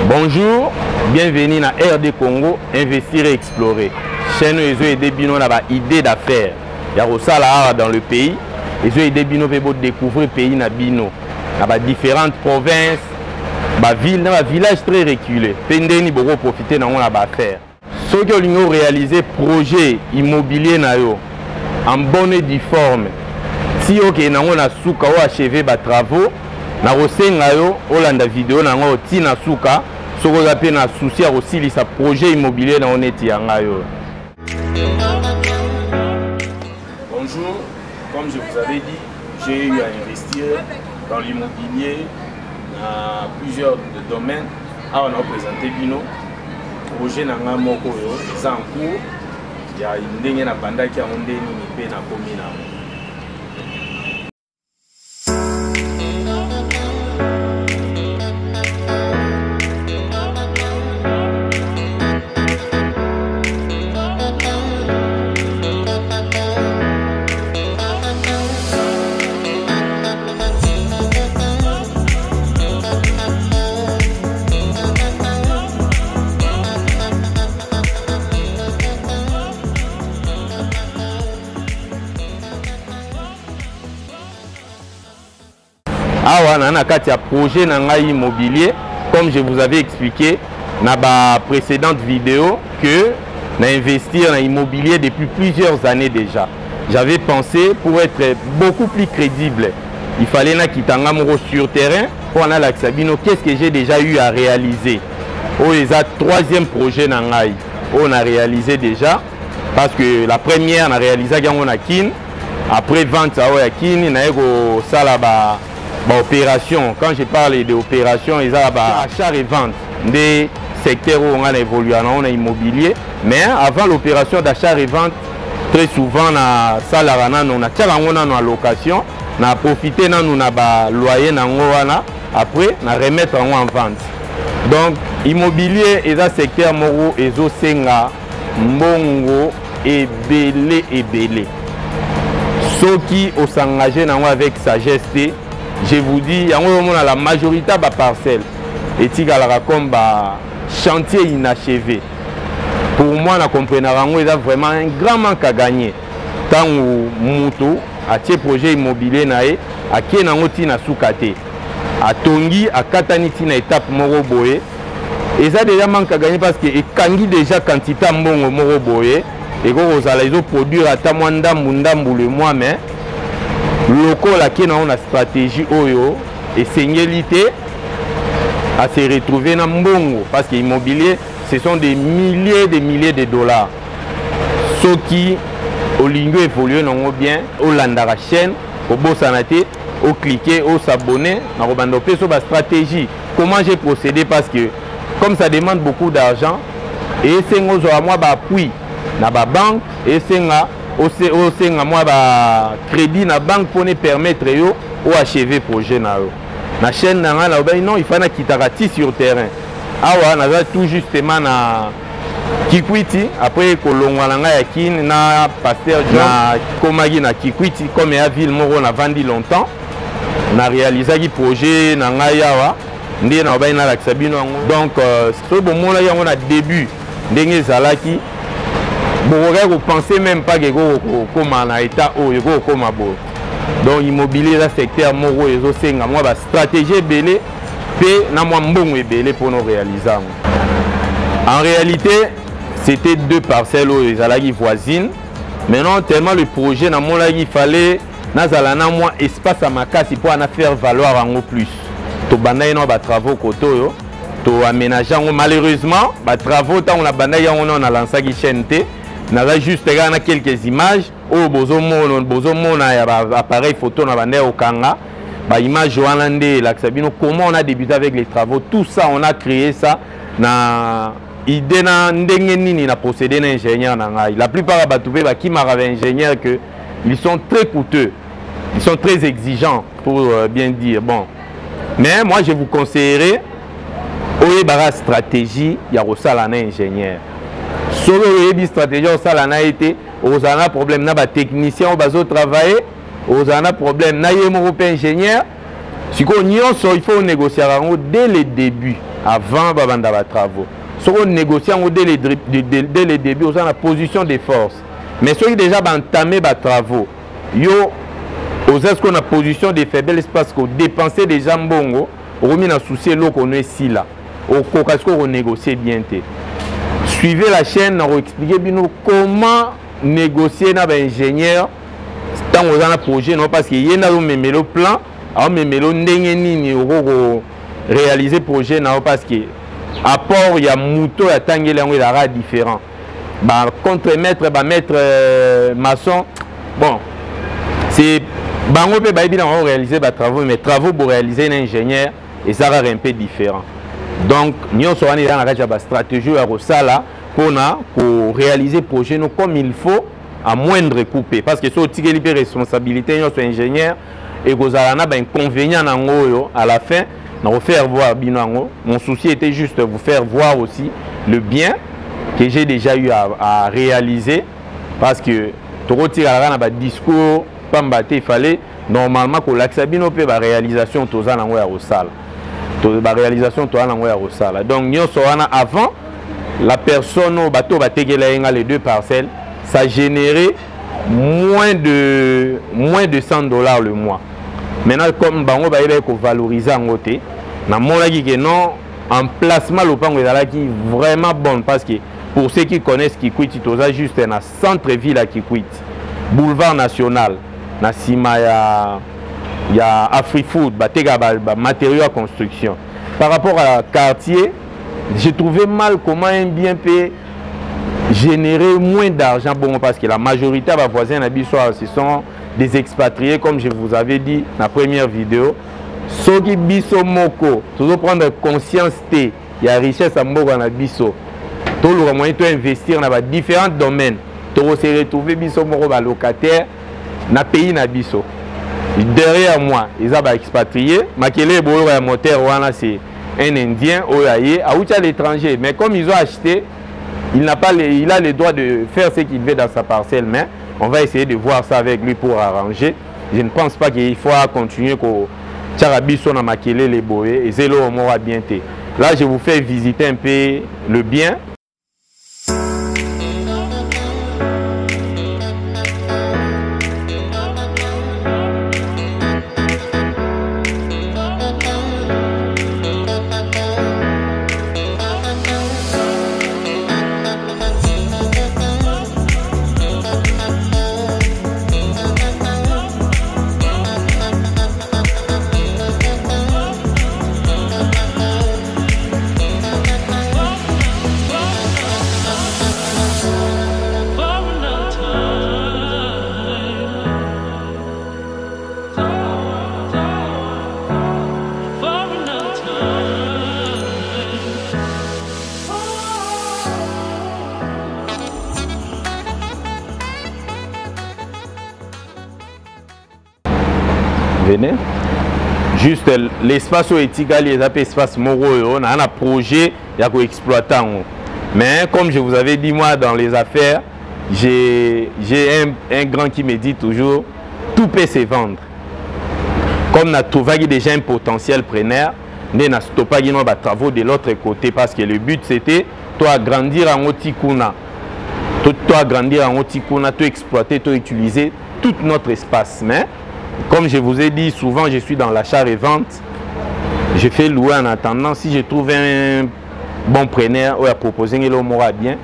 Bonjour, bienvenue dans RD Congo, investir et explorer. Chaîne ils ont aidé Bino à avoir idée d'affaires. Il y a aussi dans le pays. Ils ont aidé Bino à découvrir le pays na Bino. Dans différentes provinces, villes, dans villages très reculés. Pendeni beaucoup profiter dans la affaire. Ceux qui ont réalisé projet immobilier na yo en bonne et due forme. Si ok na on souka ou achevé ba travaux, na rosenga yo olanda vidéo na ngo tina souka. Ce qu'on appelle un souci aussi les projets immobiliers dans Onetiangayo. Bonjour, comme je vous avais dit, j'ai eu à investir dans l'immobilier dans plusieurs domaines. Alors on a présenté Bino, projet Nanga Moko, c'est en cours. Il y a une ligne à Banda qui a un déni ni na commune. Awa na kati ya projet nanga immobilier, comme je vous avais expliqué dans la précédente vidéo que na investir dans l'immobilier depuis plusieurs années déjà. J'avais pensé pour être beaucoup plus crédible, il fallait na kitanga moko sur terrain pour na la Sabino qu'est-ce que j'ai déjà eu à réaliser. Oh les troisième projet nangai on a réalisé déjà parce que la première on a réalisé gango na kin après vente à kin na ego salaba. Opération, quand je parle d'opération, ils ont achat et vente des secteurs où on a évolué dans l'immobilier. Mais avant l'opération d'achat et vente, très souvent, on a salarana, on a en location, on a profité de nos loyer, après, on a remettre en vente. Donc, immobilier est un secteur moro et senga mbongo et belé. Ceux qui ont s'engagé avec sagesse. Je vous dis, il y a la majorité de parcelles et comme chantier inachevé. Pour moi, je comprends qu'il y a vraiment un grand manque à gagner. Tant que Moutou a un projet immobilier, à qui na soukate, à Tongi, à Katani, na étape Moroboé. Et ça déjà manque à gagner parce que Kangi déjà quantité de Moroboé et que vous allez produire à Tamwanda Mundambu le mois mais local qui a une stratégie oyo et seignalité à se retrouver dans Mbongo parce que l'immobilier ce sont des milliers de dollars. Ceux qui au lingo évoluent non bien au landara chaîne au bossanate au cliquer au s'abonner na robandopé sur la stratégie comment j'ai procédé parce que comme ça demande beaucoup d'argent et c'est nous à moi appui na ba banque et c'est aussi moi crédit na banque pour nous permettre yo ou achever projet na yo na chaîne na non il faut na kitarati sur terrain awa na tout justement na Kikwiti après kolongwa na ya kin na pasteur na komagi na Kikwiti comme ya ville moko na vandi longtemps na réalisé qui projet na ngayawa ndé na ba na la Sabino donc ce bon mona yango na début ndenge zalaki. Vous ne pensez même pas que vous avez état où vous donc immobilier dans le secteur moro et la stratégie belé et pour nous réaliser. En réalité, c'était deux parcelles voisines. Maintenant, tellement le projet, il fallait moins espace à ma casse pour en faire valoir en plus. Tout les travaux koto to aménager malheureusement les travaux on a lancé la chaîne. Nous avons juste quelques images où nous appareil photo au Kanga, image comment on a débuté avec les travaux, tout ça on a créé ça na idée na procédé d'ingénieur. La plupart des ingénieurs que ils sont très coûteux, ils sont très exigeants pour bien dire. Bon, mais moi je vous conseillerais une stratégie, il y a aussi un ingénieur. Si vous avez une stratégie, vous avez un problème avec les techniciens qui travaillent, vous avez un problème avec les ingénieurs. Il faut négocier dès le début. avant babanda ba travaux. Si on négocie dès le début, on a la position de force. Mais ceux qui déjà entamé les travaux, yo osez qu'on a position de faiblesse parce qu'on dépenser déjà mbongo, on remet un souci l'eau qu'on est ici là. Au cas qu'on négocie bien. Suivez la chaîne, on va expliquer comment négocier avec l'ingénieur tant qu'on a un projet, non parce qu'il y a un plan, on met le réaliser le projet, non parce que apport il y a moto à tanguer là différent. Bah contre-maître, bah maître maçon, bon c'est bango peut bien réaliser des travaux, mais travaux pour réaliser un ingénieur et ça va un peu différent. Donc nous sommes dans la stratégie à Rosala pour réaliser le projet comme il faut à moindre coupé parce que c'est aussi une responsabilité de ingénieur et vous avez un inconvénient à la fin de vous faire voir binango. Mon souci était juste de vous faire voir aussi le bien que j'ai déjà eu à réaliser parce que tout le discours il fallait normalement que l'accabino peut la réalisation de la réalisation de donc nous sommes avant la personne au bateau les deux parcelles ça générait moins de $100 le mois. Maintenant comme bango faut valoriser en côté na monaki que non en placement le pango est vraiment bon parce que pour ceux qui connaissent Kikwit toza juste un centre-ville à Kikwit boulevard national na sima ya AfriFood batega matériaux à construction. Par rapport à quartier, j'ai trouvé mal comment un bien peut générer moins d'argent bon parce que la majorité des voisins ce sont des expatriés comme je vous avais dit dans la première vidéo. Ceux qui biso moko, toujours prendre conscience il y a richesse à moko na biso. Tout le moyen de investir dans différents domaines. Tu vas se retrouver biso moko ba locataire na pays na biso. Derrière moi, ils ont expatriés. Makele bolo ya moteur wana c'est un Indien oyaye à l'étranger. Mais comme ils ont acheté, il a le droit de faire ce qu'il veut dans sa parcelle. Mais on va essayer de voir ça avec lui pour arranger. Je ne pense pas qu'il faut continuer qu'on Tcharabiso na Makele les boé et zélo au mora bien. Là, je vous fais visiter un peu le bien. Venez. Juste l'espace éthique, l'espace moraux, on a un projet pour exploiter. Mais comme je vous avais dit, moi, dans les affaires, j'ai un grand qui me dit toujours, tout peut se vendre. Comme on a trouvé déjà un potentiel preneur, on a stoppé nos travaux de l'autre côté parce que le but c'était toi grandir en Otikuna, toi grandir en Otikuna, toi exploiter, toi utiliser tout notre espace. Mais comme je vous ai dit, souvent je suis dans l'achat et vente. Je fais louer en attendant. Si je trouve un bon preneur ou à proposer le mora bien,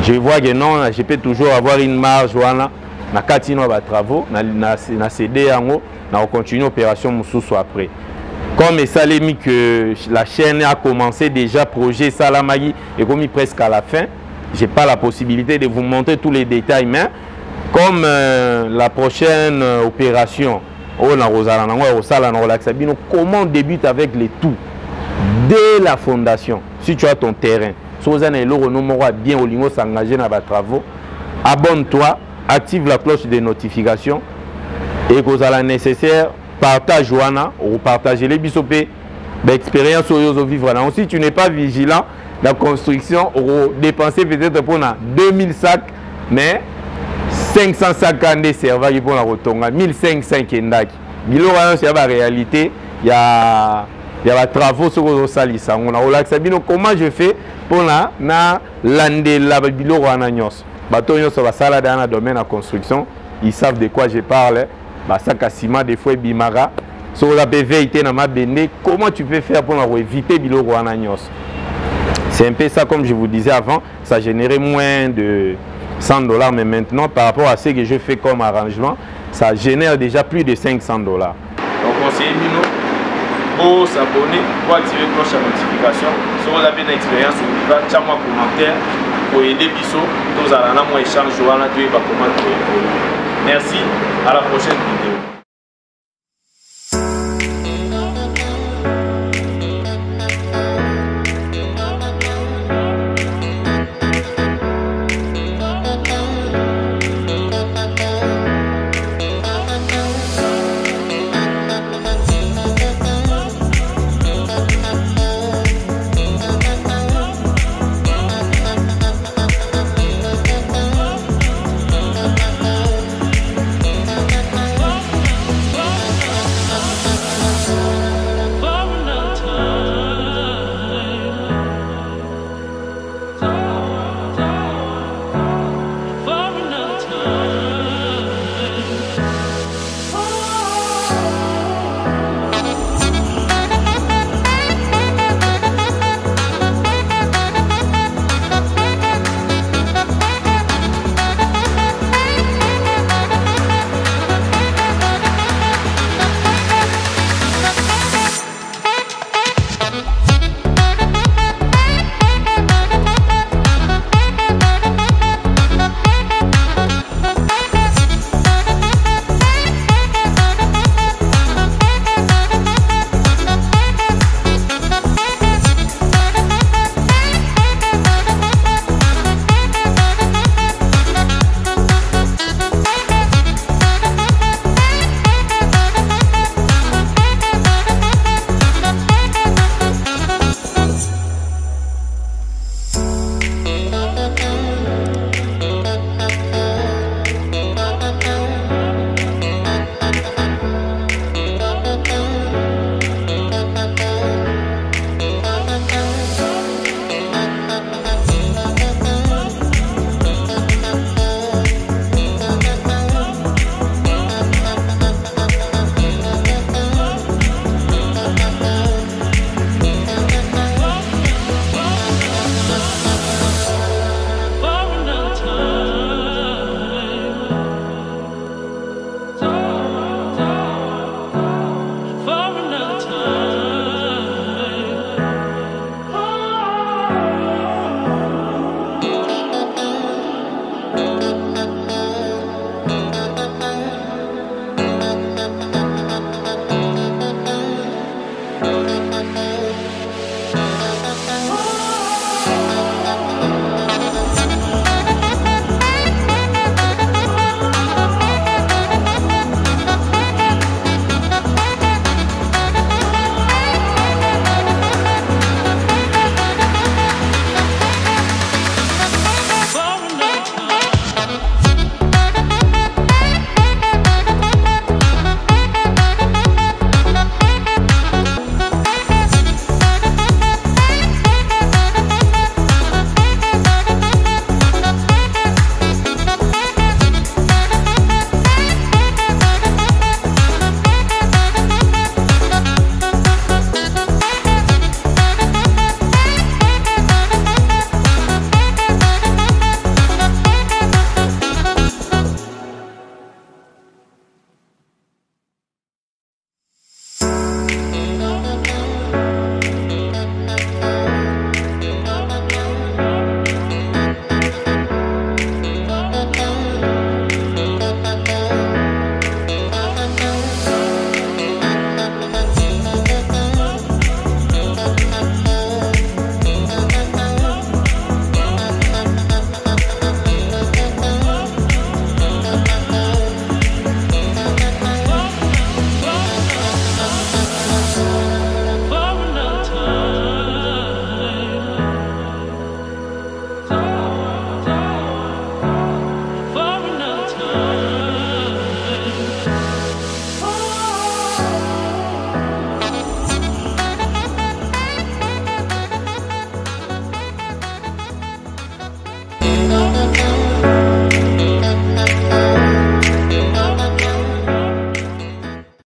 je vois que non, je peux toujours avoir une marge na katino ba travaux, na CD en haut, na continuer l'opération Moussoussou après. Comme ça l'est mis que la chaîne a commencé déjà projet Salamagi et comme presque à la fin, j'ai pas la possibilité de vous montrer tous les détails, mais comme la prochaine opération, comment on débute avec les tout dès la fondation. Si tu as ton terrain, si vous avez bien au niveau s'engager dans les travaux, abonne-toi, active la cloche de notification et que vous avez nécessaire, partage ou partagez les bisopés d'expérience au vivre. Si tu n'es pas vigilant, la construction ou dépenser peut-être pour 2000 sacs, mais 550 serveurs pour la rotonga, 1500 kendaki. Bilo c'est la réalité, il y a il y a des travaux sur le salissa. On a relaxé. Comment je fais pour na lande la bilo wana nyos. Bato nyos va sala dans le domaine de la construction. Ils savent de quoi je parle. Ça ciment des fois bimara. Sur la BVT na ma bende. Comment tu peux faire pour éviter bilo wana nyos? C'est un peu ça, comme je vous disais avant, ça générait moins de $100, mais maintenant, par rapport à ce que je fais comme arrangement, ça génère déjà plus de $500. Donc, conseillez Bino pour s'abonner, pour activer la cloche de notification. Si vous avez une expérience, vous pouvez faire un commentaire pour aider Bisso. Nous allons avoir un échange, comment. Merci, à la prochaine vidéo.